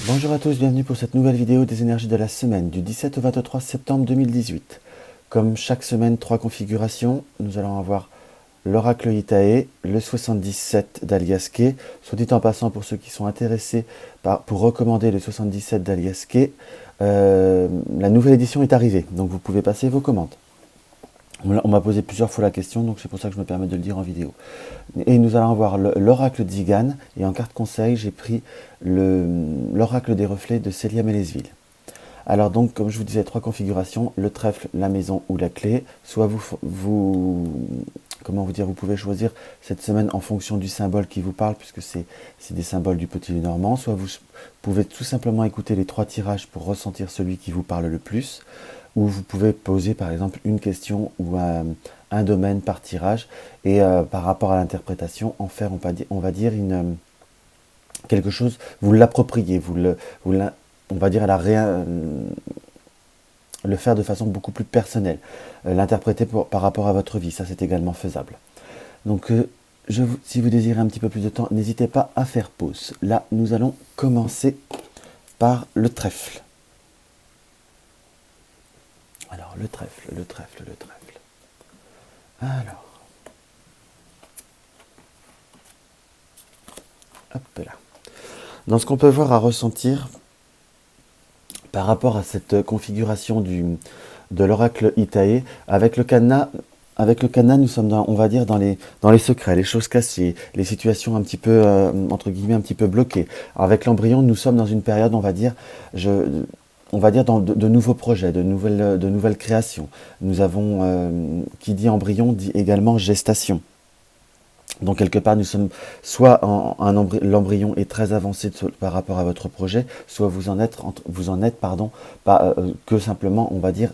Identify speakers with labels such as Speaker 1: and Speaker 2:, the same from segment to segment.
Speaker 1: Bonjour à tous, bienvenue pour cette nouvelle vidéo des énergies de la semaine du 17 au 23 septembre 2018. Comme chaque semaine, 3 configurations. Nous allons avoir l'oracle Itae, le 77 d'Aliaske. Soit dit en passant, pour ceux qui sont intéressés pour recommander le 77 d'Aliaske, la nouvelle édition est arrivée, donc vous pouvez passer vos commandes. On m'a posé plusieurs fois la question, donc c'est pour ça que je me permets de le dire en vidéo. Et nous allons voir l'oracle d'Igan, et en carte conseil, j'ai pris l'oracle des reflets de Célia Mélesville. Alors donc, comme je vous disais, 3 configurations, le trèfle, la maison ou la clé. Soit comment vous dire, vous pouvez choisir cette semaine en fonction du symbole qui vous parle, puisque c'est des symboles du petit Lenormand. Soit vous pouvez tout simplement écouter les 3 tirages pour ressentir celui qui vous parle le plus. Ou vous pouvez poser par exemple une question ou un domaine par tirage, et par rapport à l'interprétation, en faire, on va dire quelque chose, vous l'appropriez, on va dire le faire de façon beaucoup plus personnelle, l'interpréter par rapport à votre vie, ça c'est également faisable. Donc si vous désirez un petit peu plus de temps, n'hésitez pas à faire pause. Là, nous allons commencer par le trèfle. Alors, le trèfle. Alors, hop là. Dans ce qu'on peut voir à ressentir par rapport à cette configuration de l'oracle Itae, avec le cadenas, nous sommes on va dire dans les secrets, les choses cachées, les situations un petit peu, entre guillemets, un petit peu bloquées. Avec l'embryon, nous sommes dans une période, on va dire, dans de nouveaux projets, de nouvelles créations. Nous avons, qui dit embryon, dit également gestation. Donc quelque part, nous sommes soit l'embryon est très avancé par rapport à votre projet, soit vous en êtes pas, que simplement, on va dire,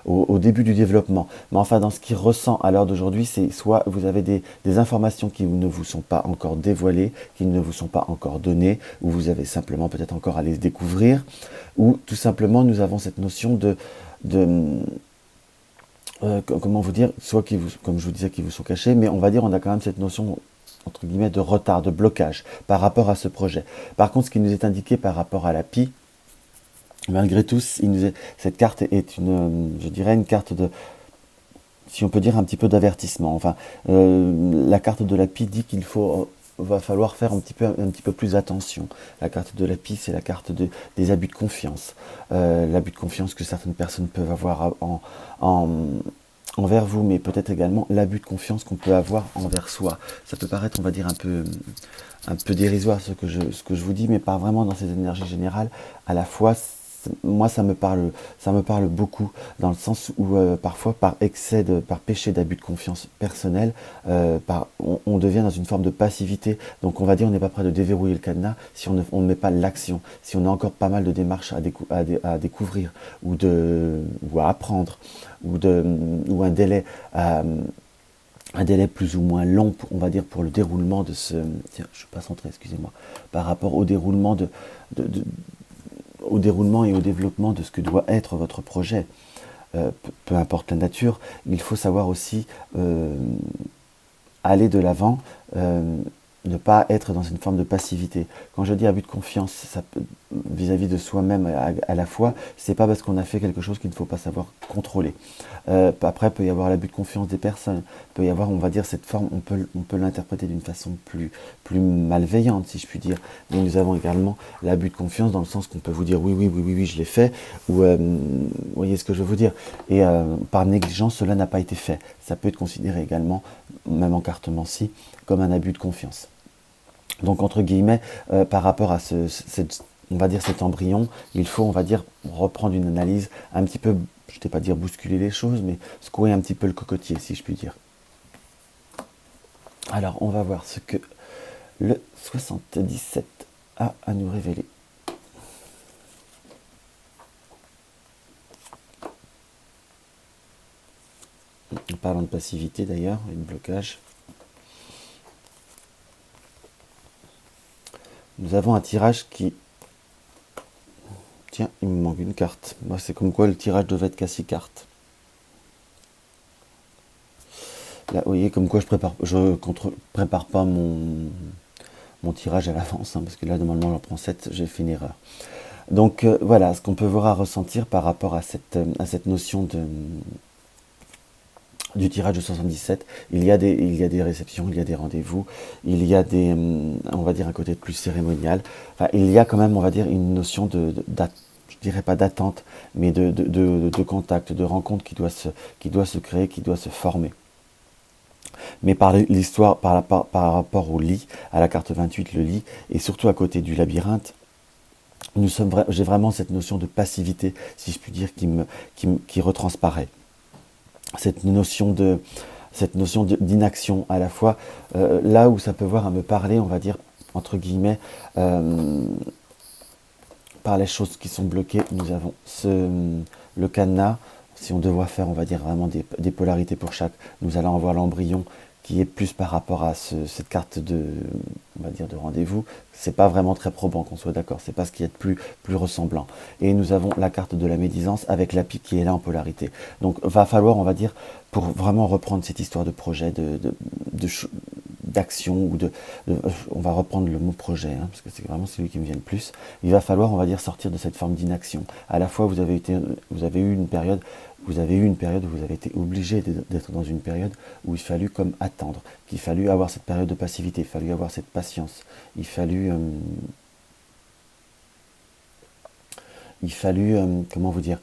Speaker 1: au début du développement. Mais enfin, dans ce qui ressent à l'heure d'aujourd'hui, c'est soit vous avez des informations qui ne vous sont pas encore dévoilées, qui ne vous sont pas encore données, ou vous avez simplement peut-être encore à les découvrir, ou tout simplement nous avons cette notion comment vous dire, soit comme je vous disais, qui vous sont cachés, mais on va dire, on a quand même cette notion, entre guillemets, de retard, de blocage par rapport à ce projet. Par contre, ce qui nous est indiqué par rapport à la Pi, malgré tout, cette carte est je dirais, une carte de, si on peut dire, un petit peu d'avertissement. Enfin, la carte de la Pi dit va falloir faire un petit peu plus attention. La carte de la Pi, c'est la carte des abus de confiance. L'abus de confiance que certaines personnes peuvent avoir envers vous, mais peut-être également l'abus de confiance qu'on peut avoir envers soi. Ça peut paraître, on va dire, un peu dérisoire ce que je vous dis, mais pas vraiment dans ces énergies générales. À la fois, moi, ça me parle beaucoup, dans le sens où parfois, par péché d'abus de confiance personnelle, on devient dans une forme de passivité. Donc, on va dire, on n'est pas prêt de déverrouiller le cadenas si on ne met pas l'action, si on a encore pas mal de démarches à découvrir ou à apprendre, ou un délai plus ou moins long, on va dire, pour le déroulement de ce... Tiens, je ne suis pas centré, excusez-moi. Par rapport au déroulement au déroulement et au développement de ce que doit être votre projet, peu importe la nature, il faut savoir aussi aller de l'avant, ne pas être dans une forme de passivité. Quand je dis abus de confiance, vis-à-vis de soi-même à la fois, c'est pas parce qu'on a fait quelque chose qu'il ne faut pas savoir contrôler. Après, peut y avoir l'abus de confiance des personnes, peut y avoir, on va dire, cette forme, on peut l'interpréter d'une façon plus malveillante, si je puis dire. Mais nous avons également l'abus de confiance dans le sens qu'on peut vous dire oui, je l'ai fait, ou vous voyez ce que je veux vous dire. Et par négligence, cela n'a pas été fait. Ça peut être considéré également, même en cartomancie, comme un abus de confiance. Donc, entre guillemets, par rapport à on va dire cet embryon, il faut, on va dire, reprendre une analyse un petit peu, je ne vais pas dire bousculer les choses, mais secouer un petit peu le cocotier, si je puis dire. Alors, on va voir ce que le 77 a à nous révéler. En parlant de passivité d'ailleurs, et de blocage. Nous avons un tirage qui... Tiens, il me manque une carte. Moi, c'est comme quoi le tirage devait être qu'à 6 cartes. Là, vous voyez, comme quoi je prépare pas mon mon tirage à l'avance, hein, parce que là, normalement, j'en prends 7, j'ai fait une erreur. Donc, voilà, ce qu'on peut voir à ressentir par rapport à cette notion du tirage de 77, il y a des réceptions, il y a des rendez-vous, il y a on va dire, un côté plus cérémonial. Enfin, il y a quand même, on va dire, une notion je dirais pas d'attente, mais de contact, de rencontre qui doit se créer, qui doit se former. Mais par l'histoire, par rapport au lit, à la carte 28, le lit, et surtout à côté du labyrinthe, j'ai vraiment cette notion de passivité, si je puis dire, qui retransparaît. Cette notion d'inaction à la fois, là où ça peut voir à me parler, on va dire, entre guillemets, par les choses qui sont bloquées, nous avons le cadenas. Si on devrait faire, on va dire, vraiment des polarités pour chaque, nous allons avoir l'embryon qui est plus par rapport à cette carte on va dire, de rendez-vous. C'est pas vraiment très probant, qu'on soit d'accord, c'est pas ce qui est plus ressemblant. Et nous avons la carte de la médisance avec la pique qui est là en polarité. Donc va falloir, on va dire, pour vraiment reprendre cette histoire de projet, d'action, on va reprendre le mot projet, hein, parce que c'est vraiment celui qui me vient le plus. Il va falloir, on va dire, sortir de cette forme d'inaction. À la fois, vous avez eu une période où vous avez été obligé d'être dans une période où il fallut comme attendre, qu'il fallut avoir cette période de passivité, il fallut avoir cette patience, il fallut, comment vous dire,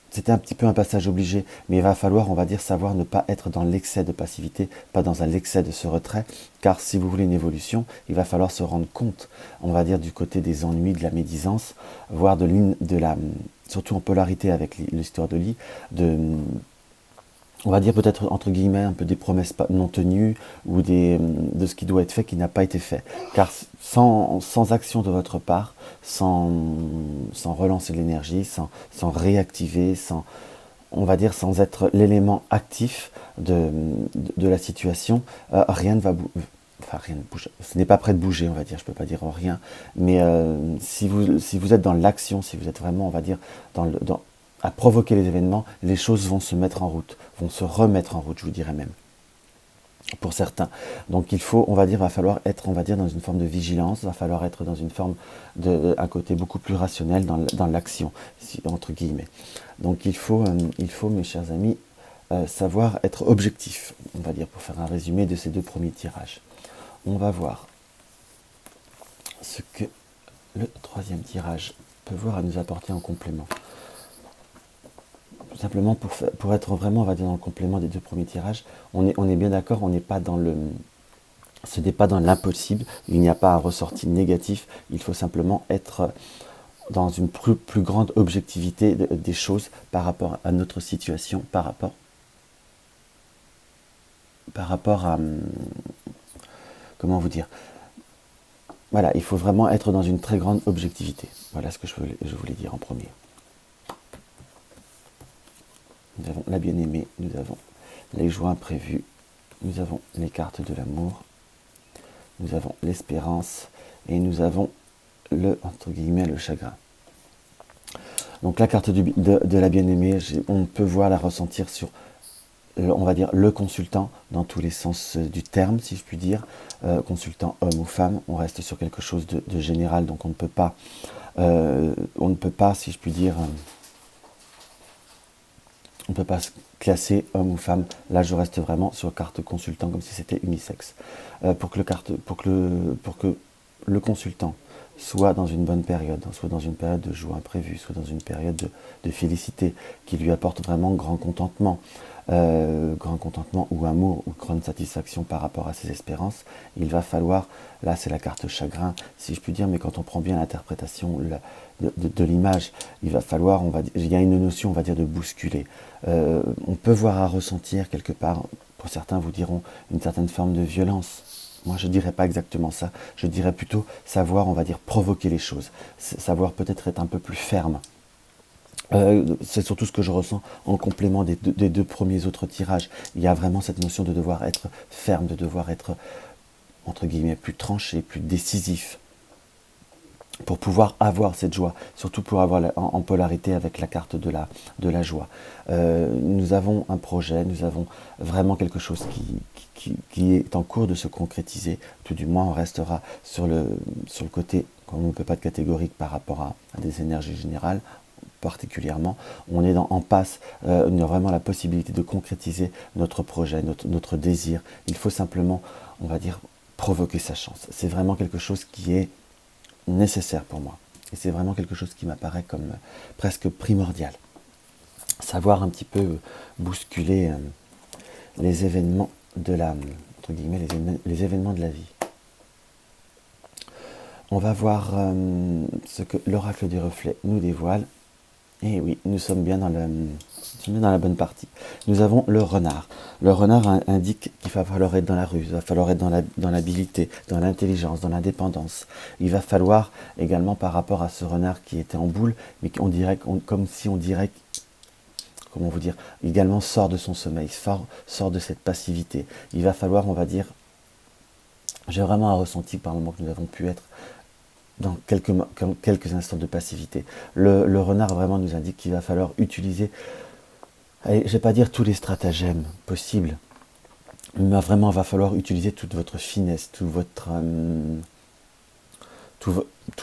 Speaker 1: c'était un petit peu un passage obligé, mais il va falloir, on va dire, savoir ne pas être dans l'excès de passivité, pas dans l'excès de ce retrait, car si vous voulez une évolution, il va falloir se rendre compte, on va dire, du côté des ennuis, de la médisance, voire surtout en polarité avec l'histoire de lit, on va dire peut-être entre guillemets un peu des promesses non tenues ou de ce qui doit être fait qui n'a pas été fait. Car sans action de votre part, sans relancer l'énergie, sans réactiver, on va dire sans être l'élément actif de la situation, rien ne va bouger. Enfin, rien ne bouge. Ce n'est pas prêt de bouger, on va dire. Je ne peux pas dire rien. Mais si vous êtes dans l'action, si vous êtes vraiment, on va dire, à provoquer les événements, les choses vont se mettre en route, vont se remettre en route, je vous dirais même, pour certains. Donc va falloir être, on va dire, dans une forme de vigilance, va falloir être dans une forme un côté beaucoup plus rationnel dans l'action, entre guillemets. Donc il faut, mes chers amis, savoir être objectif, on va dire, pour faire un résumé de ces deux premiers tirages. On va voir ce que le troisième tirage peut voir à nous apporter en complément. Tout simplement pour être vraiment, on va dire, dans le complément des deux premiers tirages, on est bien d'accord, ce n'est pas dans l'impossible, il n'y a pas un ressorti négatif, il faut simplement être dans une plus grande objectivité des choses par rapport à notre situation, par rapport à, comment vous dire, voilà, il faut vraiment être dans une très grande objectivité. Voilà ce que je voulais dire en premier. Nous avons la bien-aimée, nous avons les joies imprévues, nous avons les cartes de l'amour, nous avons l'espérance et nous avons entre guillemets, le chagrin. Donc la carte de la bien-aimée, on peut voir la ressentir sur, on va dire, le consultant, dans tous les sens du terme, si je puis dire. Consultant homme ou femme, on reste sur quelque chose de général, donc on ne peut pas, si je puis dire, on ne peut pas se classer homme ou femme. Là, je reste vraiment sur carte consultant, comme si c'était unisexe. Pour que le consultant soit dans une bonne période, soit dans une période de joie imprévue, soit dans une période de félicité, qui lui apporte vraiment grand contentement ou amour ou grande satisfaction par rapport à ses espérances, il va falloir, là c'est la carte chagrin, si je puis dire, mais quand on prend bien l'interprétation de l'image, il va falloir, il y a une notion, on va dire, de bousculer. On peut voir à ressentir quelque part, pour certains vous diront, une certaine forme de violence. Moi, je ne dirais pas exactement ça. Je dirais plutôt savoir, on va dire, provoquer les choses. Savoir peut-être être un peu plus ferme. C'est surtout ce que je ressens en complément des deux premiers autres tirages. Il y a vraiment cette notion de devoir être ferme, de devoir être, entre guillemets, plus tranché, plus décisif. pour pouvoir avoir cette joie, surtout pour avoir en polarité avec la carte de la joie. Nous avons un projet, nous avons vraiment quelque chose qui est en cours de se concrétiser. Tout du moins, on restera sur le côté, comme on ne peut pas être catégorique par rapport à des énergies générales, particulièrement, on est en passe, on a vraiment la possibilité de concrétiser notre projet, notre désir. Il faut simplement, on va dire, provoquer sa chance. C'est vraiment quelque chose qui est nécessaire pour moi. Et c'est vraiment quelque chose qui m'apparaît comme presque primordial. Savoir un petit peu bousculer les événements de la, entre guillemets, les événements de la vie. On va voir ce que l'oracle du reflet nous dévoile. Et oui, nous sommes bien dans la bonne partie. Nous avons le renard. Le renard indique qu'il va falloir être dans la ruse, il va falloir être dans l'habileté, dans l'intelligence, dans l'indépendance. Il va falloir également par rapport à ce renard qui était en boule, mais comme si on dirait, comment vous dire, également sort de son sommeil, sort de cette passivité. Il va falloir, on va dire, j'ai vraiment un ressenti par le moment que nous avons pu être dans quelques instants de passivité. Le renard vraiment nous indique qu'il va falloir utiliser, allez, je ne vais pas dire tous les stratagèmes possibles, mais vraiment il va falloir utiliser toute votre finesse, toute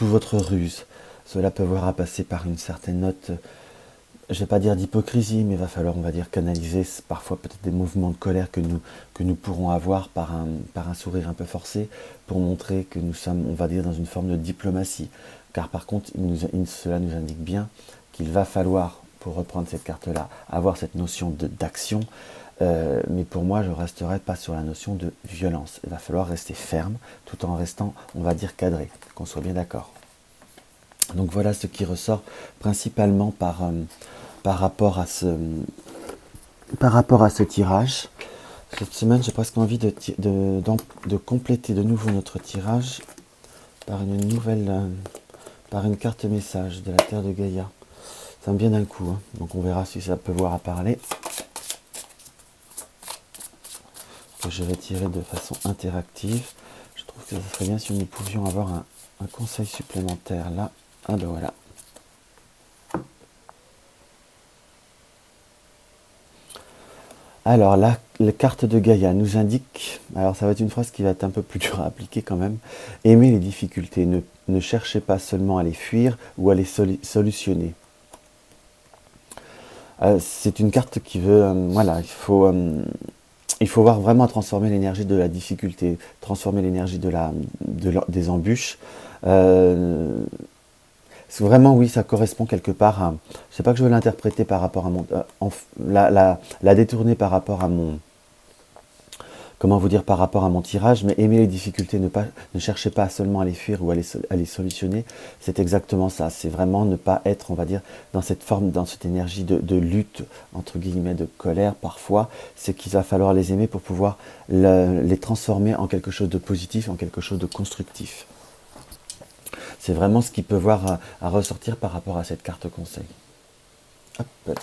Speaker 1: votre ruse. Cela peut voir à passer par une certaine note, je ne vais pas dire d'hypocrisie, mais il va falloir, on va dire, canaliser parfois peut-être des mouvements de colère que nous pourrons avoir par un sourire un peu forcé, pour montrer que nous sommes, on va dire, dans une forme de diplomatie. Car par contre, cela nous indique bien qu'il va falloir, pour reprendre cette carte-là, avoir cette notion d'action, mais pour moi, je ne resterai pas sur la notion de violence. Il va falloir rester ferme, tout en restant, on va dire, cadré, qu'on soit bien d'accord. Donc voilà ce qui ressort principalement par rapport à ce tirage. Cette semaine, j'ai presque envie de compléter de nouveau notre tirage par par une carte message de la Terre de Gaïa. Ça me vient d'un coup, hein. Donc on verra si ça peut voir à parler. Que je vais tirer de façon interactive. Je trouve que ça serait bien si nous pouvions avoir un conseil supplémentaire là. Ah ben voilà. Alors la carte de Gaïa nous indique, alors ça va être une phrase qui va être un peu plus dure à appliquer quand même, aimez les difficultés, ne cherchez pas seulement à les fuir ou à les solutionner. C'est une carte qui veut, voilà, il faut voir vraiment transformer l'énergie de la difficulté, transformer l'énergie des embûches. Vraiment, oui, ça correspond quelque part à... Je sais pas que je veux l'interpréter par rapport à mon... la détourner par rapport à mon... Comment vous dire, par rapport à mon tirage, mais aimer les difficultés, ne cherchez pas seulement à les fuir ou à les solutionner, c'est exactement ça. C'est vraiment ne pas être, on va dire, dans cette forme, dans cette énergie de lutte, entre guillemets, de colère parfois. C'est qu'il va falloir les aimer pour pouvoir les transformer en quelque chose de positif, en quelque chose de constructif. C'est vraiment ce qui peut voir à ressortir par rapport à cette carte conseil. Hop.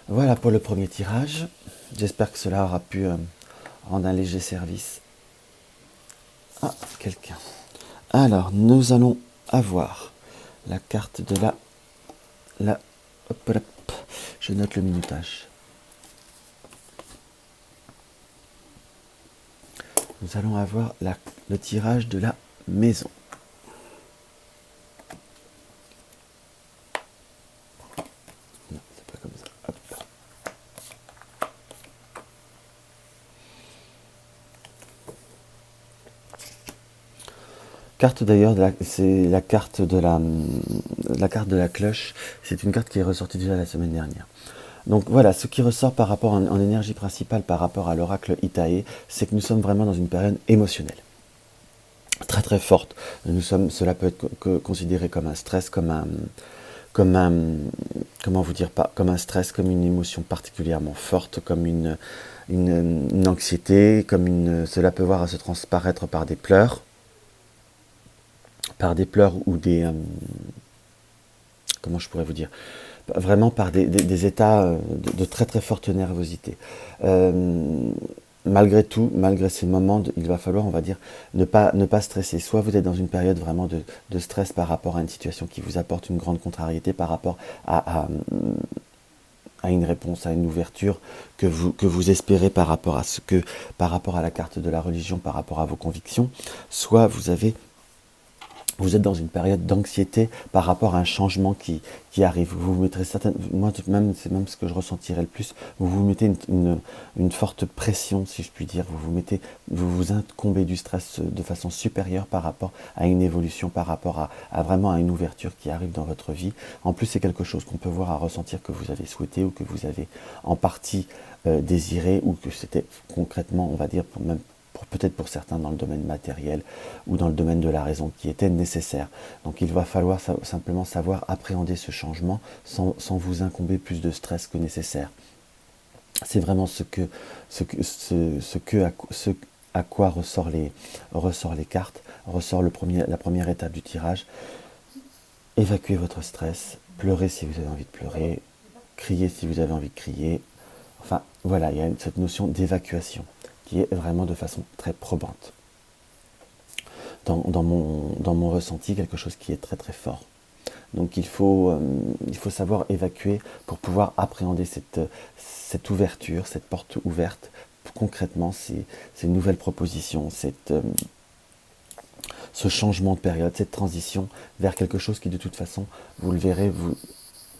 Speaker 1: Voilà pour le premier tirage. J'espère que cela aura pu rendre un léger service à quelqu'un. Alors, nous allons avoir la carte de hop, je note le minutage. Nous allons avoir le tirage de la maison. Carte d'ailleurs, c'est la carte de la cloche. C'est une carte qui est ressortie déjà la semaine dernière. Donc voilà, ce qui ressort par rapport en énergie principale par rapport à l'oracle Itae, c'est que nous sommes vraiment dans une période émotionnelle très très forte. Cela peut être considéré comme un stress, comme un comment vous dire, pas comme un stress, comme une émotion particulièrement forte, comme une anxiété, cela peut voir à se transparaître par des pleurs ou des comment je pourrais vous dire, vraiment par des états de très très forte nervosité. malgré tout, malgré ces moments, il va falloir, on va dire, ne pas stresser. Soit vous êtes dans une période vraiment de stress par rapport à une situation qui vous apporte une grande contrariété, par rapport à une réponse, à une ouverture que vous espérez par rapport à par rapport à la carte de la religion, par rapport à vos convictions. Soit vous êtes dans une période d'anxiété par rapport à un changement qui arrive. Vous vous mettrez moi même, c'est même ce que je ressentirais le plus, vous vous mettez une forte pression, si je puis dire, vous vous incombez du stress de façon supérieure par rapport à une évolution, par rapport à vraiment à une ouverture qui arrive dans votre vie. En plus, c'est quelque chose qu'on peut voir à ressentir que vous avez souhaité ou que vous avez en partie désiré, ou que c'était concrètement, on va dire, même peut-être pour certains dans le domaine matériel ou dans le domaine de la raison, qui était nécessaire. Donc il va falloir simplement savoir appréhender ce changement sans vous incomber plus de stress que nécessaire. C'est vraiment ce à quoi ressort les cartes, ressort la première étape du tirage. Évacuez votre stress, pleurez si vous avez envie de pleurer, criez si vous avez envie de crier. Enfin voilà, il y a cette notion d'évacuation qui est vraiment de façon très probante. Dans mon ressenti, quelque chose qui est très très fort. Donc il faut savoir évacuer pour pouvoir appréhender cette ouverture, cette porte ouverte, concrètement ces nouvelles propositions, ce changement de période, cette transition vers quelque chose qui de toute façon, vous le verrez,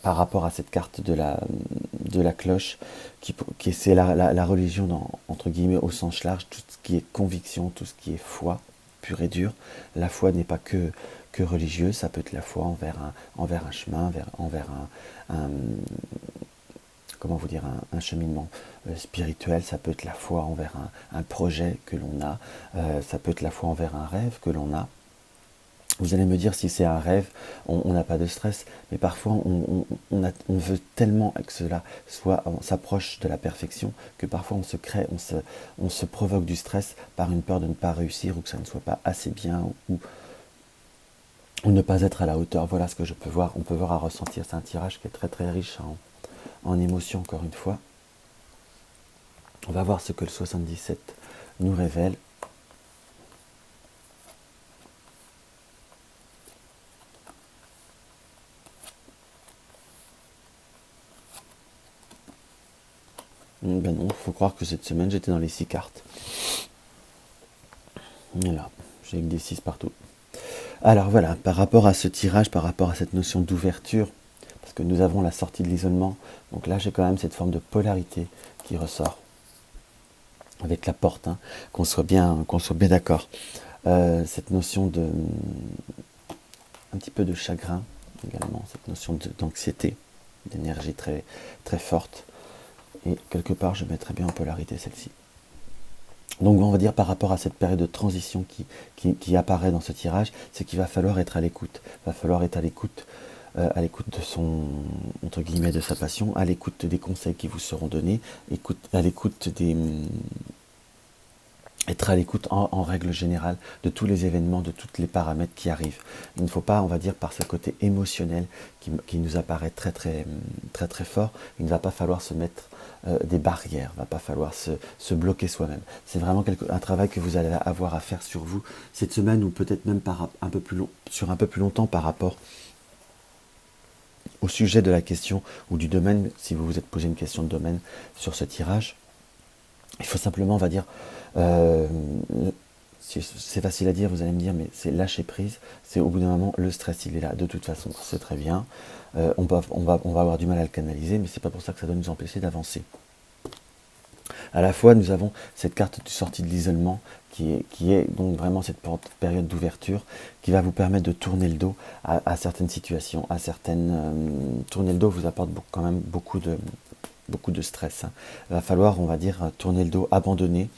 Speaker 1: par rapport à cette carte de la cloche, c'est la religion entre guillemets au sens large, tout ce qui est conviction, tout ce qui est foi, pure et dure. La foi n'est pas que religieuse, ça peut être la foi envers un chemin, envers comment vous dire, un cheminement spirituel, ça peut être la foi envers un projet que l'on a, ça peut être la foi envers un rêve que l'on a. Vous allez me dire, si c'est un rêve, on n'a pas de stress, mais parfois on veut tellement que cela s'approche de la perfection, que parfois on se provoque du stress par une peur de ne pas réussir, ou que ça ne soit pas assez bien, ou ne pas être à la hauteur. Voilà ce que je peux voir. On peut voir à ressentir. C'est un tirage qui est très très riche en émotions, encore une fois. On va voir ce que le 77 nous révèle. Ben non, il faut croire que cette semaine j'étais dans les 6 cartes. Voilà, j'ai des 6 partout. Alors voilà, par rapport à ce tirage, par rapport à cette notion d'ouverture, parce que nous avons la sortie de l'isolement, donc là j'ai quand même cette forme de polarité qui ressort avec la porte, hein, qu'on soit bien d'accord. Cette notion un petit peu de chagrin également, cette notion d'anxiété, d'énergie très, très forte. Et quelque part, je mettrais bien en polarité celle-ci. Donc on va dire par rapport à cette période de transition qui apparaît dans ce tirage, c'est qu'il va falloir être à l'écoute. Il va falloir être à l'écoute de son, entre guillemets, de sa passion, à l'écoute des conseils qui vous seront donnés, à l'écoute être à l'écoute en règle générale de tous les événements, de tous les paramètres qui arrivent. Il ne faut pas, on va dire, par ce côté émotionnel qui nous apparaît très très très très fort, il ne va pas falloir se mettre des barrières, il ne va pas falloir se bloquer soi-même. C'est vraiment un travail que vous allez avoir à faire sur vous cette semaine, ou peut-être même sur un peu plus longtemps par rapport au sujet de la question ou du domaine, si vous vous êtes posé une question de domaine sur ce tirage. Il faut simplement, on va dire, c'est facile à dire, vous allez me dire, mais c'est lâcher prise. C'est au bout d'un moment, le stress, il est là. De toute façon, c'est très bien. On va avoir du mal à le canaliser, mais c'est pas pour ça que ça doit nous empêcher d'avancer. À la fois, nous avons cette carte de sortie de l'isolement qui est donc vraiment cette période d'ouverture qui va vous permettre de tourner le dos à certaines situations, tourner le dos vous apporte quand même beaucoup de stress. Hein. Il va falloir, on va dire, tourner le dos, abandonner.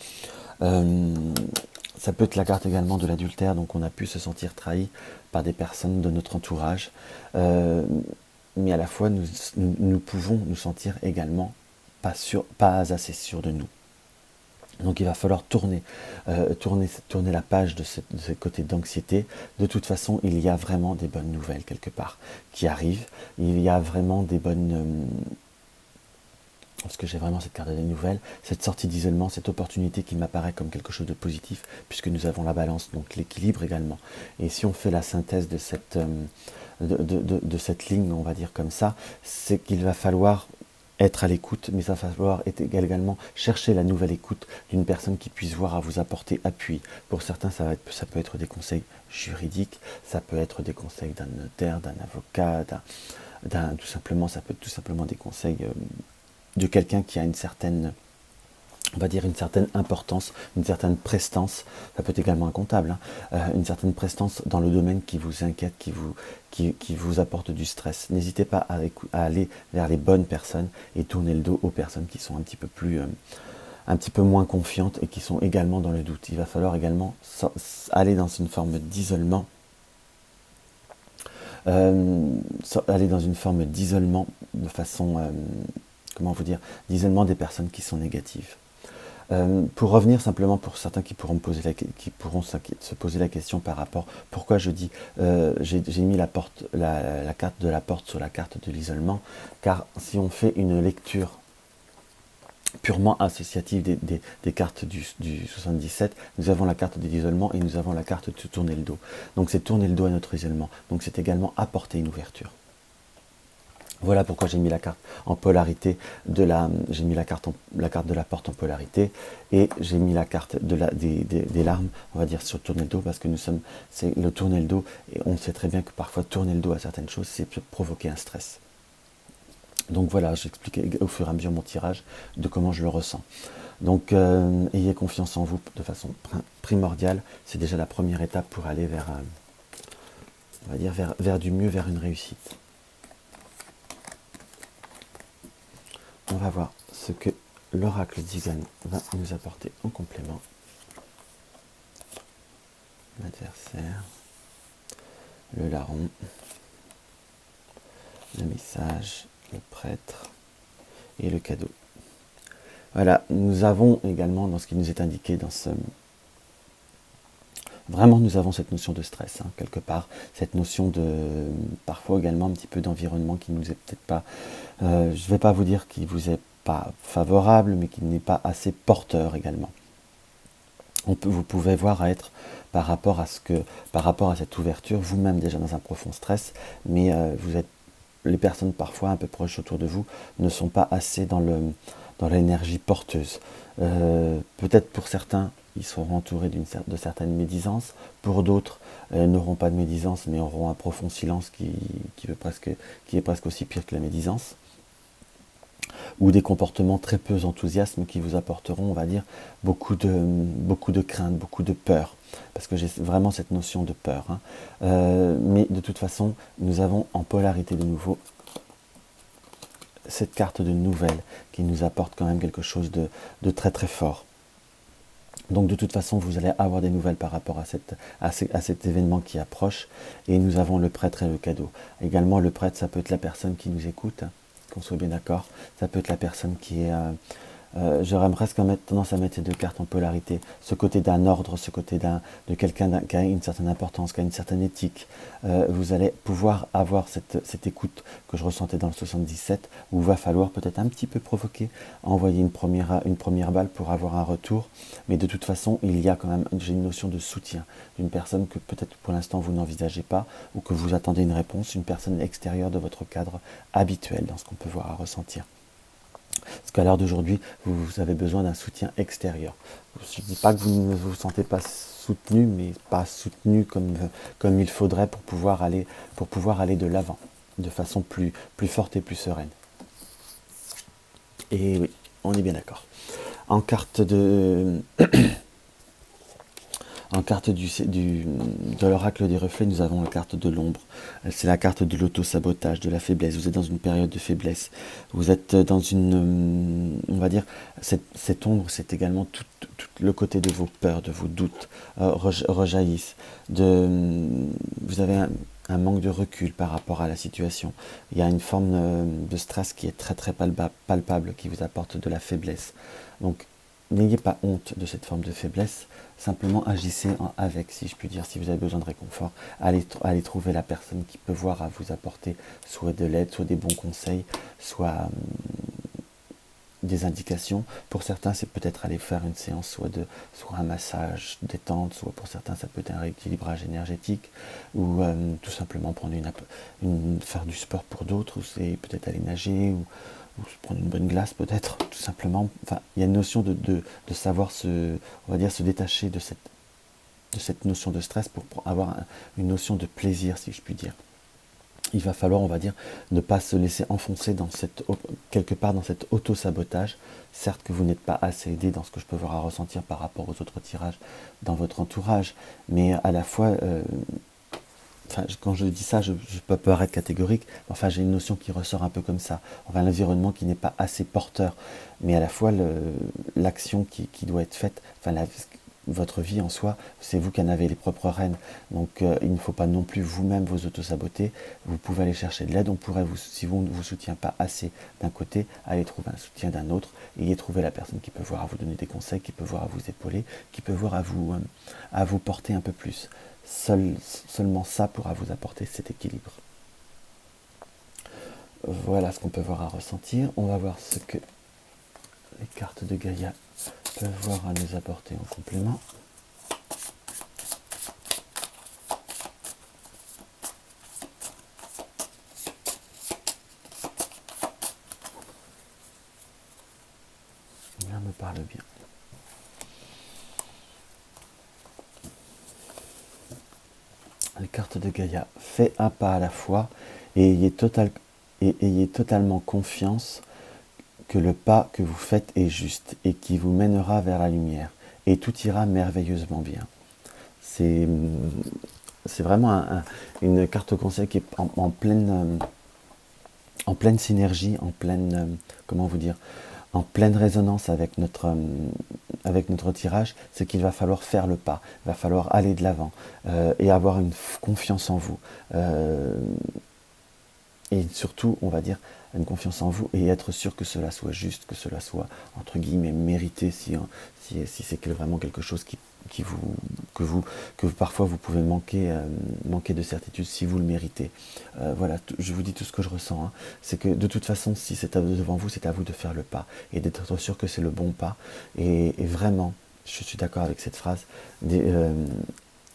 Speaker 1: Ça peut être la carte également de l'adultère, donc on a pu se sentir trahi par des personnes de notre entourage. Mais à la fois, nous pouvons nous sentir également pas assez sûrs de nous. Donc il va falloir tourner la page de ce côté d'anxiété. De toute façon, il y a vraiment des bonnes nouvelles quelque part qui arrivent. Il y a vraiment des bonnes... parce que j'ai vraiment cette carte des nouvelles, cette sortie d'isolement, cette opportunité qui m'apparaît comme quelque chose de positif, puisque nous avons la balance, donc l'équilibre également. Et si on fait la synthèse de de cette ligne, on va dire comme ça, c'est qu'il va falloir être à l'écoute, mais ça va falloir également chercher la nouvelle écoute d'une personne qui puisse voir à vous apporter appui. Pour certains, ça peut être des conseils juridiques, ça peut être des conseils d'un notaire, d'un avocat, tout simplement, ça peut être tout simplement des conseils de quelqu'un qui a une certaine, on va dire, une certaine importance, une certaine prestance. Ça peut être également un comptable, hein, une certaine prestance dans le domaine qui vous inquiète, qui vous apporte du stress. N'hésitez pas à aller vers les bonnes personnes et tourner le dos aux personnes qui sont un petit peu moins confiantes et qui sont également dans le doute. Il va falloir également aller dans une forme d'isolement, aller dans une forme d'isolement de façon, comment vous dire, d'isolement des personnes qui sont négatives. Pour revenir simplement pour certains qui pourront se poser la question par rapport, pourquoi je dis j'ai mis la carte de la porte sur la carte de l'isolement, car si on fait une lecture purement associative des cartes du 77, nous avons la carte de l'isolement et nous avons la carte de tourner le dos. Donc c'est tourner le dos à notre isolement, donc c'est également apporter une ouverture. Voilà pourquoi j'ai mis la carte en polarité j'ai mis la carte de la porte en polarité et j'ai mis la carte des larmes, on va dire, sur tourner le dos, parce que c'est le tourner le dos et on sait très bien que parfois tourner le dos à certaines choses, c'est provoquer un stress. Donc voilà, j'explique au fur et à mesure mon tirage de comment je le ressens. Donc ayez confiance en vous de façon primordiale, c'est déjà la première étape pour aller vers, on va dire, vers du mieux, vers une réussite. On va voir ce que l'oracle d'Igan va nous apporter en complément. L'adversaire, le larron, le message, le prêtre et le cadeau. Voilà, nous avons également, dans ce qui nous est indiqué dans ce... Vraiment, nous avons cette notion de stress, hein, quelque part, cette notion de... parfois également un petit peu d'environnement qui nous est peut-être pas... je ne vais pas vous dire qu'il vous est pas favorable, mais qui n'est pas assez porteur également. Vous pouvez voir à être par rapport à cette ouverture, vous-même déjà dans un profond stress, mais les personnes parfois un peu proches autour de vous ne sont pas assez dans l'énergie porteuse. Peut-être pour certains, ils seront entourés de certaines médisances, pour d'autres, n'auront pas de médisance, mais auront un profond silence qui est presque aussi pire que la médisance, ou des comportements très peu enthousiastes qui vous apporteront, on va dire, beaucoup de crainte, beaucoup de peur, parce que j'ai vraiment cette notion de peur. Hein. Mais de toute façon, nous avons en polarité de nouveau cette carte de nouvelle qui nous apporte quand même quelque chose de très très fort. Donc de toute façon, vous allez avoir des nouvelles par rapport à cet événement qui approche. Et nous avons le prêtre et le cadeau. Également, le prêtre, ça peut être la personne qui nous écoute, qu'on soit bien d'accord. Ça peut être la personne qui est... j'aurais presque tendance à mettre ces deux cartes en polarité. Ce côté d'un ordre, ce côté de quelqu'un qui a une certaine importance, qui a une certaine éthique. Vous allez pouvoir avoir cette écoute que je ressentais dans le 77, où il va falloir peut-être un petit peu provoquer, envoyer une première balle pour avoir un retour. Mais de toute façon, il y a quand même une notion de soutien d'une personne que peut-être pour l'instant vous n'envisagez pas, ou que vous attendez une réponse, une personne extérieure de votre cadre habituel dans ce qu'on peut voir à ressentir. Parce qu'à l'heure d'aujourd'hui, vous avez besoin d'un soutien extérieur. Je ne dis pas que vous ne vous sentez pas soutenu, mais pas soutenu comme il faudrait pour pouvoir aller de l'avant, de façon plus forte et plus sereine. Et oui, on est bien d'accord. En carte de l'oracle des reflets, nous avons la carte de l'ombre. C'est la carte de l'auto-sabotage, de la faiblesse. Vous êtes dans une période de faiblesse. Vous êtes dans une... on va dire, cette ombre, c'est également tout le côté de vos peurs, de vos doutes rejaillissent. Vous avez un manque de recul par rapport à la situation. Il y a une forme de stress qui est très très palpable, qui vous apporte de la faiblesse. Donc, n'ayez pas honte de cette forme de faiblesse, simplement agissez avec, si je puis dire. Si vous avez besoin de réconfort, allez trouver la personne qui peut voir à vous apporter soit de l'aide, soit des bons conseils, soit des indications. Pour certains, c'est peut-être aller faire une séance, soit un massage détente, soit pour certains, ça peut être un rééquilibrage énergétique, ou tout simplement prendre faire du sport pour d'autres, ou c'est peut-être aller nager, ou se prendre une bonne glace peut-être, tout simplement. Enfin, il y a une notion de savoir on va dire, se détacher de cette notion de stress pour avoir une notion de plaisir, si je puis dire. Il va falloir, on va dire, ne pas se laisser enfoncer quelque part dans cet auto-sabotage. Certes que vous n'êtes pas assez aidé dans ce que je peux voir à ressentir par rapport aux autres tirages dans votre entourage, mais à la fois, quand je dis ça, je peux paraître catégorique, enfin j'ai une notion qui ressort un peu comme ça. Enfin, l'environnement qui n'est pas assez porteur, mais à la fois l'action qui doit être faite, enfin votre vie en soi, c'est vous qui en avez les propres rênes. Donc il ne faut pas non plus vous-même vous auto-saboter. Vous pouvez aller chercher de l'aide. On pourrait, si vous ne vous soutient pas assez d'un côté, aller trouver un soutien d'un autre et y trouver la personne qui peut voir à vous donner des conseils, qui peut voir à vous épauler, qui peut voir à vous porter un peu plus. Seulement ça pourra vous apporter cet équilibre. Voilà ce qu'on peut voir à ressentir. On va voir ce que les cartes de Gaïa peuvent voir à nous apporter en complément. Là me parle bien. Les cartes de Gaïa, faites un pas à la fois et ayez totalement confiance que le pas que vous faites est juste et qui vous mènera vers la lumière. Et tout ira merveilleusement bien. C'est vraiment une carte conseil qui est en pleine synergie, comment vous dire, en pleine résonance avec notre tirage. C'est qu'il va falloir faire le pas, il va falloir aller de l'avant et avoir une confiance en vous. Et surtout, on va dire, une confiance en vous et être sûr que cela soit juste, que cela soit, entre guillemets, mérité, si c'est vraiment quelque chose que parfois vous pouvez manquer de certitude si vous le méritez. Voilà, je vous dis tout ce que je ressens. Hein. C'est que de toute façon, si c'est devant vous, c'est à vous de faire le pas et d'être sûr que c'est le bon pas. Et vraiment, je suis d'accord avec cette phrase,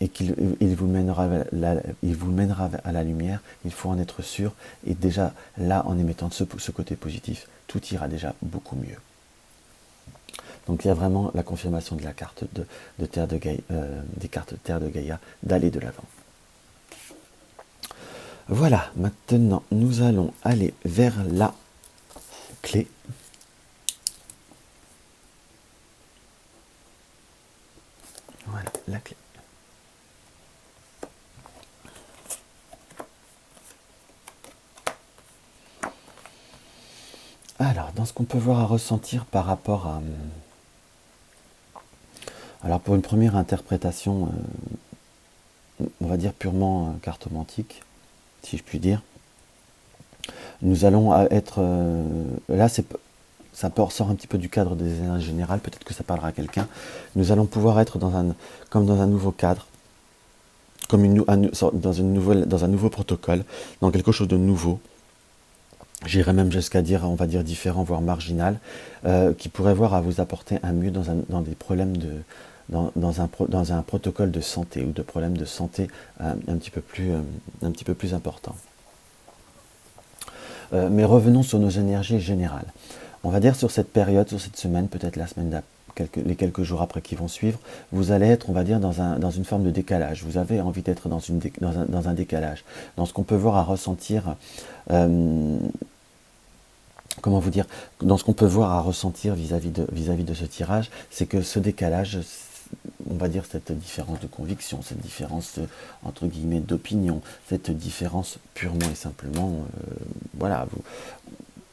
Speaker 1: et qu'il vous mènera à la lumière, il faut en être sûr. Et déjà, là, en émettant ce côté positif, tout ira déjà beaucoup mieux. Donc il y a vraiment la confirmation de la carte de Terre de Gaïa, des cartes Terre de Gaïa, d'aller de l'avant. Voilà, maintenant nous allons aller vers la clé. Voilà, la clé. Alors, dans ce qu'on peut voir à ressentir par rapport à... Alors, pour une première interprétation, on va dire purement cartomantique, si je puis dire, nous allons être... là, ça sort un petit peu du cadre des énergies générales, peut-être que ça parlera à quelqu'un. Nous allons pouvoir être comme dans un nouveau cadre, comme dans un nouveau protocole, dans quelque chose de nouveau. J'irais même jusqu'à dire, on va dire différent, voire marginal, qui pourrait voir à vous apporter un mieux dans des problèmes dans un protocole de santé ou de problèmes de santé un petit peu plus important. Mais revenons sur nos énergies générales. On va dire sur cette période, sur cette semaine, peut-être la semaine d'après, les quelques jours après qui vont suivre, vous allez être, on va dire, dans une forme de décalage. Vous avez envie d'être dans un décalage. Dans ce qu'on peut voir à ressentir, comment vous dire, dans ce qu'on peut voir à ressentir vis-à-vis de ce tirage, c'est que ce décalage, on va dire cette différence de conviction, cette différence entre guillemets d'opinion, cette différence purement et simplement, voilà,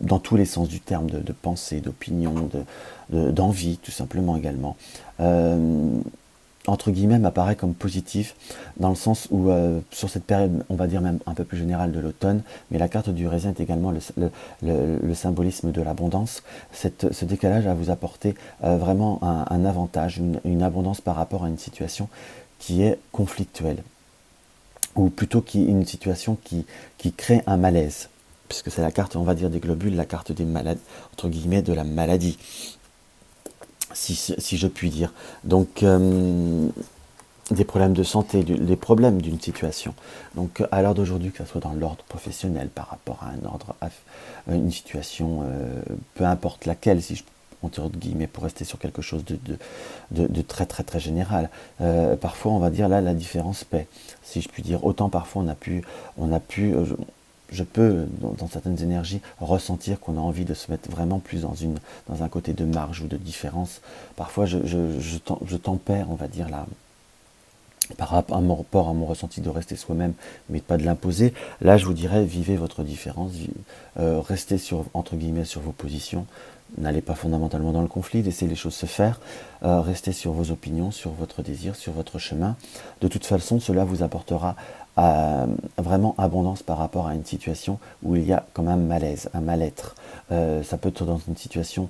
Speaker 1: dans tous les sens du terme, de pensée, d'opinion, d'envie, tout simplement également, entre guillemets, m'apparaît comme positif, dans le sens où, sur cette période, on va dire même un peu plus générale de l'automne, mais la carte du raisin est également le symbolisme de l'abondance. Ce décalage va vous apporter vraiment un avantage, une abondance par rapport à une situation qui est conflictuelle, ou plutôt une situation qui crée un malaise. puisque c'est la carte, on va dire, des globules, la carte des malades, entre guillemets, de la maladie, si je puis dire. Donc, des problèmes de santé, les problèmes d'une situation. Donc, à l'heure d'aujourd'hui, que ce soit dans l'ordre professionnel, par rapport à un ordre, à une situation, peu importe laquelle, si je entre guillemets, pour rester sur quelque chose de très très très général. Parfois, on va dire là, la différence paie, si je puis dire. Autant parfois, je peux, dans certaines énergies, ressentir qu'on a envie de se mettre vraiment plus dans un côté de marge ou de différence. Parfois, je tempère, on va dire, là, par rapport à mon ressenti de rester soi-même, mais pas de l'imposer. Là, je vous dirais, vivez votre différence, restez entre guillemets sur vos positions, n'allez pas fondamentalement dans le conflit, laissez les choses se faire, restez sur vos opinions, sur votre désir, sur votre chemin. De toute façon, cela vous apportera vraiment abondance par rapport à une situation où il y a comme un malaise, un mal-être. Ça peut être dans une situation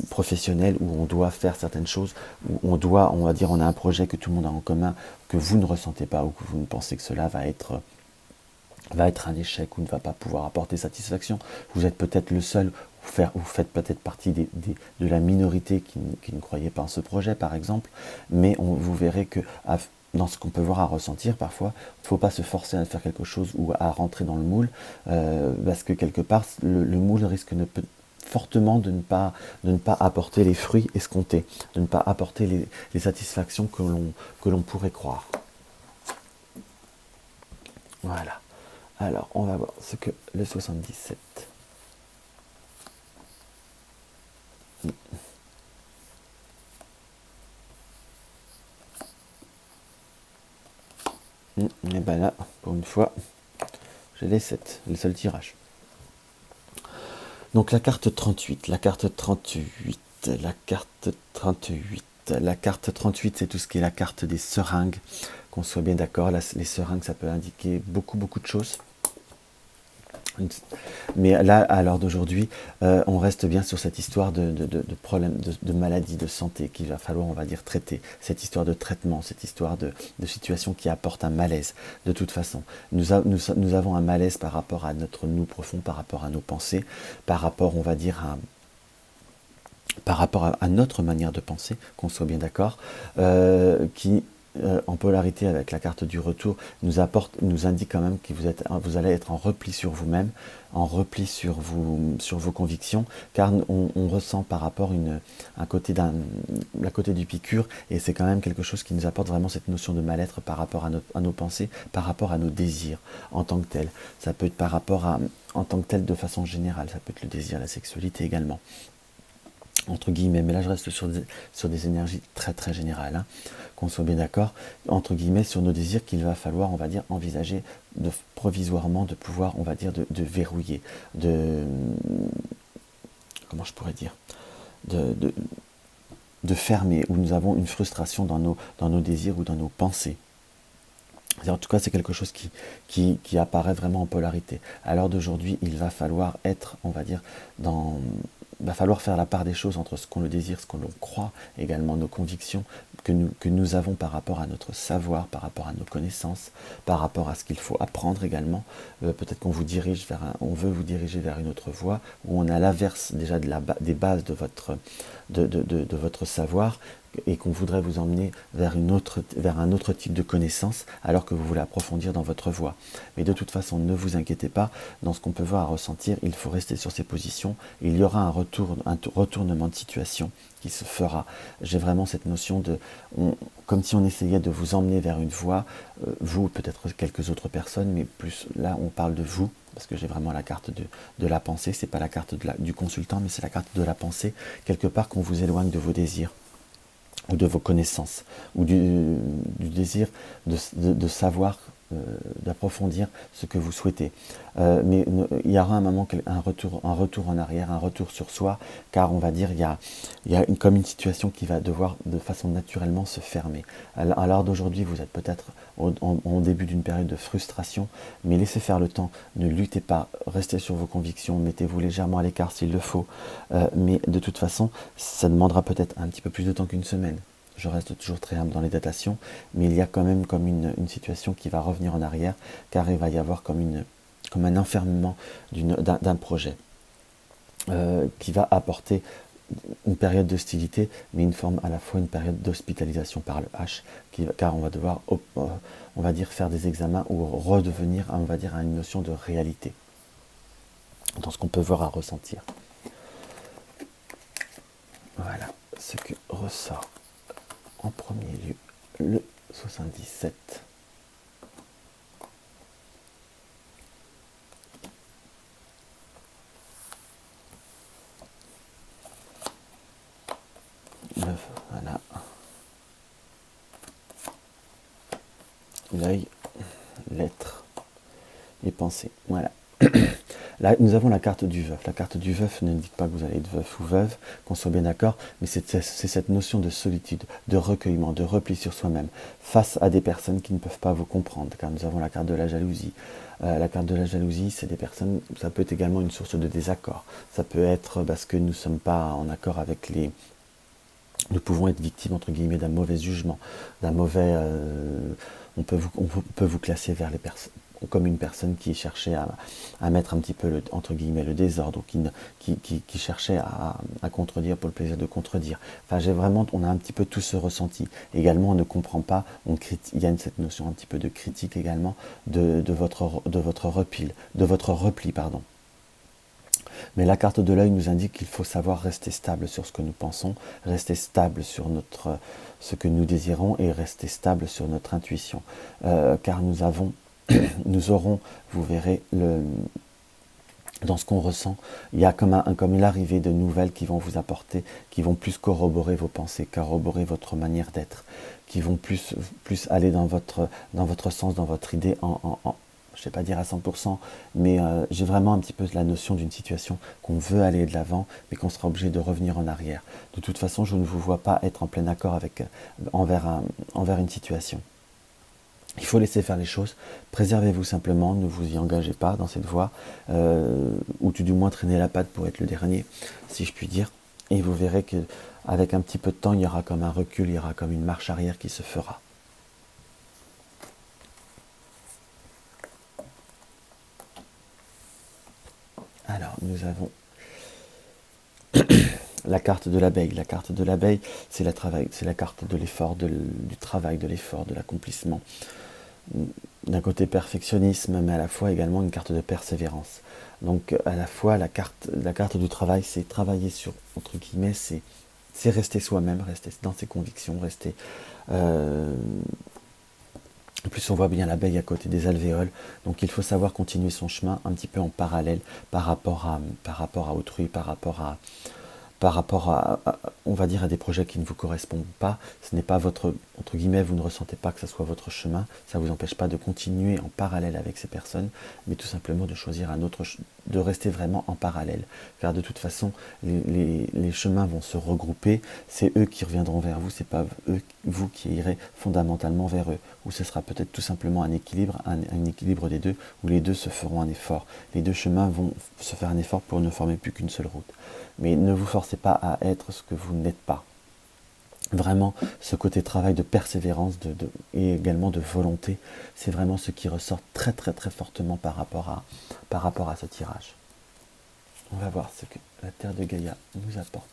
Speaker 1: professionnelle où on doit faire certaines choses, où on va dire, on a un projet que tout le monde a en commun, que vous ne ressentez pas ou que vous ne pensez que cela va être un échec ou ne va pas pouvoir apporter satisfaction. Vous êtes peut-être le seul, vous faites peut-être partie de la minorité qui ne croyait pas en ce projet, par exemple, mais vous verrez que dans ce qu'on peut voir à ressentir, parfois, il ne faut pas se forcer à faire quelque chose ou à rentrer dans le moule, parce que quelque part, le moule risque fortement de ne pas apporter les fruits escomptés, de ne pas apporter les satisfactions que l'on pourrait croire. Voilà. Alors, on va voir ce que le 77. Et ben là, pour une fois, j'ai les 7, le seul tirage. Donc la carte 38, la carte 38, la carte 38. La carte 38, c'est tout ce qui est la carte des seringues. Qu'on soit bien d'accord, les seringues, ça peut indiquer beaucoup de choses. Mais là, à l'heure d'aujourd'hui, on reste bien sur cette histoire de problème, de maladie, de santé qu'il va falloir, on va dire, traiter. Cette histoire de traitement, cette histoire de situation qui apporte un malaise. De toute façon, nous avons un malaise par rapport à notre nous profond, par rapport à nos pensées, par rapport, on va dire, par rapport à notre manière de penser, qu'on soit bien d'accord, qui en polarité avec la carte du retour, nous indique quand même que vous allez être en repli sur vous-même, en repli sur vos convictions, car on ressent par rapport la côté du piqûre, et c'est quand même quelque chose qui nous apporte vraiment cette notion de mal-être par rapport à nos pensées, par rapport à nos désirs en tant que tel. Ça peut être par rapport en tant que tel de façon générale, ça peut être le désir, la sexualité également, entre guillemets, mais là je reste sur des énergies très très générales, hein, qu'on soit bien d'accord, entre guillemets, sur nos désirs qu'il va falloir, on va dire, envisager provisoirement de pouvoir, on va dire, de verrouiller, comment je pourrais dire, de fermer, où nous avons une frustration dans nos désirs ou dans nos pensées. En tout cas, c'est quelque chose qui apparaît vraiment en polarité. À l'heure d'aujourd'hui, il va falloir être, on va dire, va falloir faire la part des choses entre ce qu'on le désire, ce qu'on le croit, également nos convictions que nous avons par rapport à notre savoir, par rapport à nos connaissances, par rapport à ce qu'il faut apprendre également. Peut-être qu'on veut vous diriger vers une autre voie, où on a l'inverse déjà des bases de votre savoir, et qu'on voudrait vous emmener vers un autre type de connaissance, alors que vous voulez approfondir dans votre voie. Mais de toute façon, ne vous inquiétez pas, dans ce qu'on peut voir à ressentir, il faut rester sur ses positions, il y aura un retournement de situation qui se fera. J'ai vraiment cette notion comme si on essayait de vous emmener vers une voie, vous, peut-être quelques autres personnes, mais plus là, on parle de vous, parce que j'ai vraiment la carte de la pensée, c'est pas la carte du consultant, mais c'est la carte de la pensée, quelque part qu'on vous éloigne de vos désirs, ou de vos connaissances, ou du désir de savoir, d'approfondir ce que vous souhaitez. Mais il y aura un moment, un retour en arrière, un retour sur soi, car on va dire, il y a comme une situation qui va devoir de façon naturellement se fermer. À l'heure d'aujourd'hui, vous êtes peut-être au début d'une période de frustration, mais laissez faire le temps, ne luttez pas, restez sur vos convictions, mettez-vous légèrement à l'écart s'il le faut, mais de toute façon, ça demandera peut-être un petit peu plus de temps qu'une semaine. Je reste toujours très humble dans les datations, mais il y a quand même comme une situation qui va revenir en arrière, car il va y avoir comme comme un enfermement d'un projet, qui va apporter une période d'hostilité, mais à la fois une période d'hospitalisation par le H, car on va devoir, on va dire, faire des examens ou redevenir, on va dire, à une notion de réalité, dans ce qu'on peut voir à ressentir. Voilà ce que ressort en premier lieu le 77. Voilà. L'œil, l'être, les pensées. Voilà. Là, nous avons la carte du veuf. La carte du veuf ne dit pas que vous allez être veuf ou veuve, qu'on soit bien d'accord, mais c'est cette notion de solitude, de recueillement, de repli sur soi-même, face à des personnes qui ne peuvent pas vous comprendre, car nous avons la carte de la jalousie. La carte de la jalousie, c'est des personnes, ça peut être également une source de désaccord. Ça peut être parce que nous ne sommes pas en accord avec les... Nous pouvons être victimes, entre guillemets, d'un mauvais jugement, d'un mauvais... on peut vous classer vers les personnes comme une personne qui cherchait à mettre un petit peu, entre guillemets, le désordre, ou qui cherchait à contredire pour le plaisir de contredire. Enfin, on a un petit peu tout ce ressenti. Également, on ne comprend pas, il y a cette notion un petit peu de critique également de votre repli, pardon. Mais la carte de l'œil nous indique qu'il faut savoir rester stable sur ce que nous pensons, rester stable sur ce que nous désirons et rester stable sur notre intuition. Car nous aurons, vous verrez, dans ce qu'on ressent, il y a comme l'arrivée de nouvelles qui vont vous apporter, qui vont plus corroborer vos pensées, corroborer votre manière d'être, qui vont plus aller dans votre sens, dans votre idée, je ne vais pas dire à 100%, mais j'ai vraiment un petit peu la notion d'une situation qu'on veut aller de l'avant, mais qu'on sera obligé de revenir en arrière. De toute façon, je ne vous vois pas être en plein accord envers une situation. Il faut laisser faire les choses, préservez-vous simplement, ne vous y engagez pas dans cette voie, ou tout du moins traînez la patte pour être le dernier, si je puis dire, et vous verrez qu'avec un petit peu de temps, il y aura comme un recul, il y aura comme une marche arrière qui se fera. Alors, nous avons la carte de l'abeille. La carte de l'abeille, c'est la carte de l'effort, du travail, de l'effort, de l'accomplissement. D'un côté perfectionnisme, mais à la fois également une carte de persévérance. Donc à la fois la carte du travail, c'est travailler sur, entre guillemets, c'est rester soi-même, rester dans ses convictions, rester... En plus on voit bien l'abeille à côté des alvéoles, donc il faut savoir continuer son chemin un petit peu en parallèle par rapport à autrui, par rapport à, on va dire, à des projets qui ne vous correspondent pas. Ce n'est pas votre, entre guillemets, vous ne ressentez pas que ce soit votre chemin, ça ne vous empêche pas de continuer en parallèle avec ces personnes, mais tout simplement de choisir de rester vraiment en parallèle. Car de toute façon, les chemins vont se regrouper, c'est eux qui reviendront vers vous, c'est pas vous qui irez fondamentalement vers eux. Ou ce sera peut-être tout simplement un équilibre des deux, où les deux se feront un effort. Les deux chemins vont se faire un effort pour ne former plus qu'une seule route. Mais ne vous forcez pas à être ce que vous n'êtes pas. Vraiment, ce côté travail de persévérance et également de volonté, c'est vraiment ce qui ressort très très très fortement par rapport à ce tirage. On va voir ce que la Terre de Gaïa nous apporte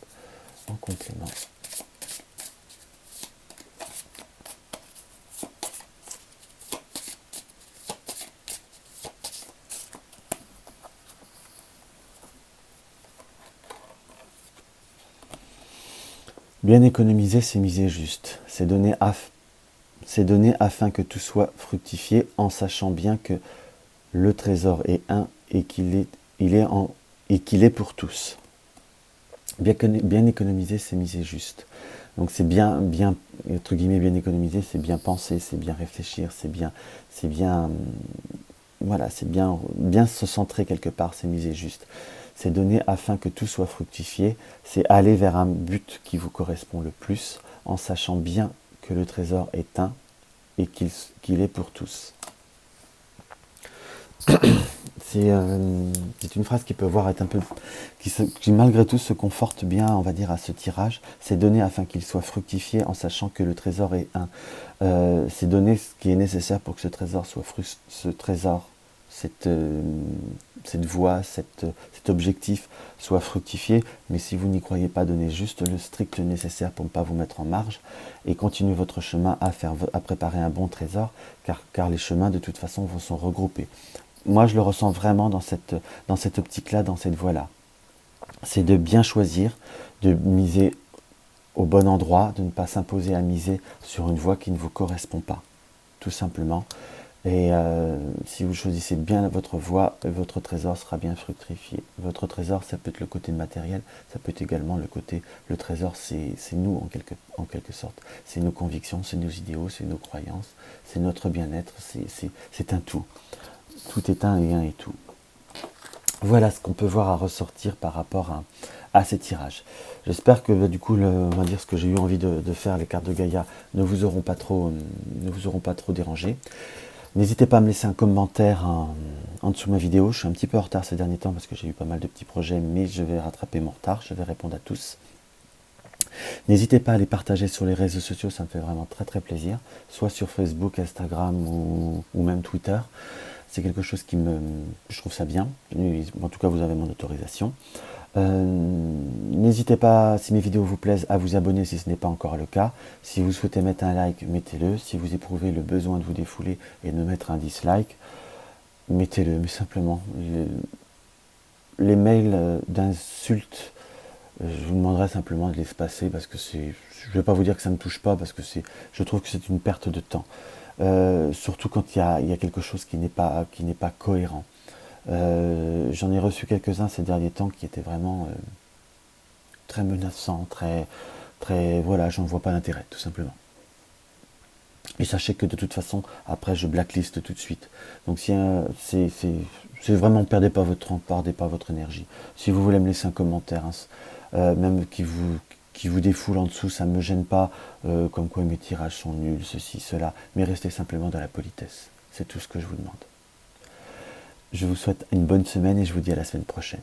Speaker 1: en complément. Bien économiser, c'est miser juste. C'est donner afin que tout soit fructifié, en sachant bien que le trésor est un et qu'il est pour tous. Bien économiser, c'est miser juste. Donc c'est bien, entre guillemets, bien économiser, c'est bien penser, c'est bien réfléchir, c'est bien se centrer quelque part, c'est miser juste. C'est donner afin que tout soit fructifié, c'est aller vers un but qui vous correspond le plus, en sachant bien que le trésor est un et qu'il est pour tous. C'est une phrase qui peut être un peu, qui malgré tout se conforte bien, on va dire, à ce tirage. C'est donner afin qu'il soit fructifié, en sachant que le trésor est un. C'est donner ce qui est nécessaire pour que ce trésor cette voie, cet objectif soit fructifié. Mais si vous n'y croyez pas, donnez juste le strict nécessaire pour ne pas vous mettre en marge et continuez votre chemin à préparer un bon trésor, car les chemins de toute façon vont se regrouper. Moi, je le ressens vraiment dans cette optique-là, dans cette voie-là. C'est de bien choisir, de miser au bon endroit, de ne pas s'imposer à miser sur une voie qui ne vous correspond pas, tout simplement. Et si vous choisissez bien votre voie, votre trésor sera bien fructifié. Votre trésor, ça peut être le côté matériel, ça peut être également le trésor, c'est nous en quelque sorte. C'est nos convictions, c'est nos idéaux, c'est nos croyances, c'est notre bien-être, c'est un tout. Tout est un et un est tout. Voilà ce qu'on peut voir à ressortir par rapport à ces tirages. J'espère que du coup, on va dire ce que j'ai eu envie de faire, les cartes de Gaïa, ne vous auront pas trop dérangé. N'hésitez pas à me laisser un commentaire en dessous de ma vidéo. Je suis un petit peu en retard ces derniers temps parce que j'ai eu pas mal de petits projets, mais je vais rattraper mon retard, je vais répondre à tous. N'hésitez pas à les partager sur les réseaux sociaux, ça me fait vraiment très très plaisir, soit sur Facebook, Instagram ou même Twitter. C'est quelque chose je trouve ça bien. En tout cas, vous avez mon autorisation. N'hésitez pas, si mes vidéos vous plaisent, à vous abonner si ce n'est pas encore le cas. Si vous souhaitez mettre un like, mettez-le. Si vous éprouvez le besoin de vous défouler et de mettre un dislike, mettez-le. Mais simplement, les mails d'insultes, je vous demanderai simplement de l'espacer parce que je ne vais pas vous dire que ça ne me touche pas parce que je trouve que c'est une perte de temps. Surtout quand il y a quelque chose qui n'est pas cohérent. J'en ai reçu quelques-uns ces derniers temps qui étaient vraiment très menaçants, voilà, j'en vois pas l'intérêt, tout simplement. Et sachez que de toute façon, après, je blacklist tout de suite. Donc, c'est vraiment, perdez pas votre temps, perdez pas votre énergie. Si vous voulez me laisser un commentaire, même qui vous défoule en dessous, ça ne me gêne pas, comme quoi mes tirages sont nuls, ceci, cela, mais restez simplement dans la politesse. C'est tout ce que je vous demande. Je vous souhaite une bonne semaine et je vous dis à la semaine prochaine.